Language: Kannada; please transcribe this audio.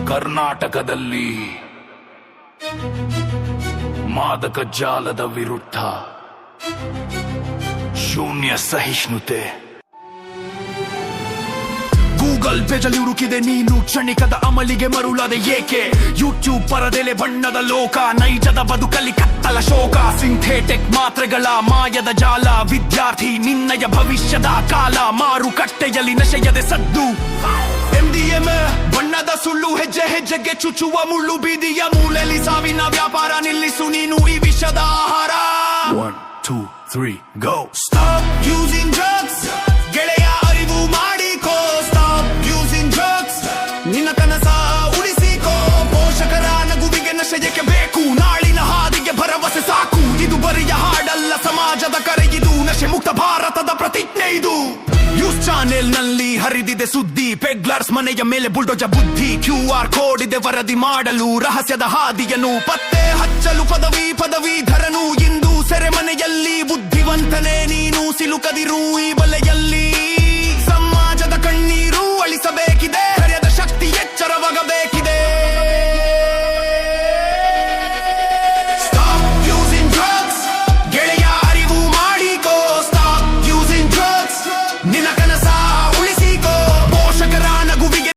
ಕರ್ನಾಟಕದಲ್ಲಿ ಮಾದಕ ಜಾಲದ ವಿರುದ್ಧ ಶೂನ್ಯ ಸಹಿಷ್ಣುತೆ. ಗೂಗಲ್ ಪೇಜಲ್ಲಿ ಹುಡುಕಿದೆ ನೀನು, ಕ್ಷಣಿಕದ ಅಮಲಿಗೆ ಮರುಳದೆ ಏಕೆ? ಯೂಟ್ಯೂಬ್ ಪರದೆಲೆ ಬಣ್ಣದ ಲೋಕ, ನೈಜದ ಬದುಕಲ್ಲಿ ಕತ್ತಲ ಶೋಕ. ಸಿಂಥೆಟಿಕ್ ಮಾತ್ರೆಗಳ ಮಾಯದ ಜಾಲ, ವಿದ್ಯಾರ್ಥಿ ನಿನ್ನಯ ಭವಿಷ್ಯದ ಕಾಲ. ಮಾರುಕಟ್ಟೆಯಲ್ಲಿ ನಶೆಯದೆ ಸದ್ದು, MDMA ಬಣ್ಣದ ಸುಳ್ಳು, ಹೆಜ್ಜೆ ಹೆಜ್ಜೆಗೆ ಚುಚ್ಚುವ ಮುಳ್ಳು. ಬೀದಿಯ ಮೂಲೆಯಲ್ಲಿ ಸಾವಿನ ವ್ಯಾಪಾರ, ನಿಲ್ಲಿಸು ನೀನು ಈ ವಿಷದ ಆಹಾರ. 1 2 3 go. Stop using drugs, ಗೆಳೆಯ ಅರಿವು ಮಾಡಿಕೋ. Stop using drugs, ನಿನ್ನ ಕನಸ ಉಳಿಸಿಕೋ. ಪೋಷಕರ ನಗುವಿಗೆ ನಶೆಯಕ್ಕೆ ಬೇಕು, ನಾಳಿನ ಹಾದಿಗೆ ಭರವಸೆ ಸಾಕು. ಇದು ಬರಿಯ ಹಾಡಲ್ಲ, ಸಮಾಜದ ಕರೆಯಿದು, ನಶೆ ಮುಕ್ತ ಭಾರತದ ಪ್ರತಿಜ್ಞೆ ಇದು. ನ್ಯೂಸ್ ಚಾನೆಲ್ ನಲ್ಲಿ ಹರಿದಿದೆ ಸುದ್ದಿ, ಪೆಗ್ಲರ್ಸ್ ಮನೆಯ ಮೇಲೆ ಬುಲ್ಡೋಜ ಬುದ್ಧಿ. QR ಕೋಡ್ ಇದೆ ವರದಿ ಮಾಡಲು, ರಹಸ್ಯದ ಹಾದಿಯನ್ನು ಪತ್ತೆ ಹಚ್ಚಲು. ಪದವೀಧರನು ಇಂದು ಸೆರೆಮನೆಯಲ್ಲಿ, ಬುದ್ಧಿವಂತನೇ ನೀನು ಸಿಲುಕದಿರು.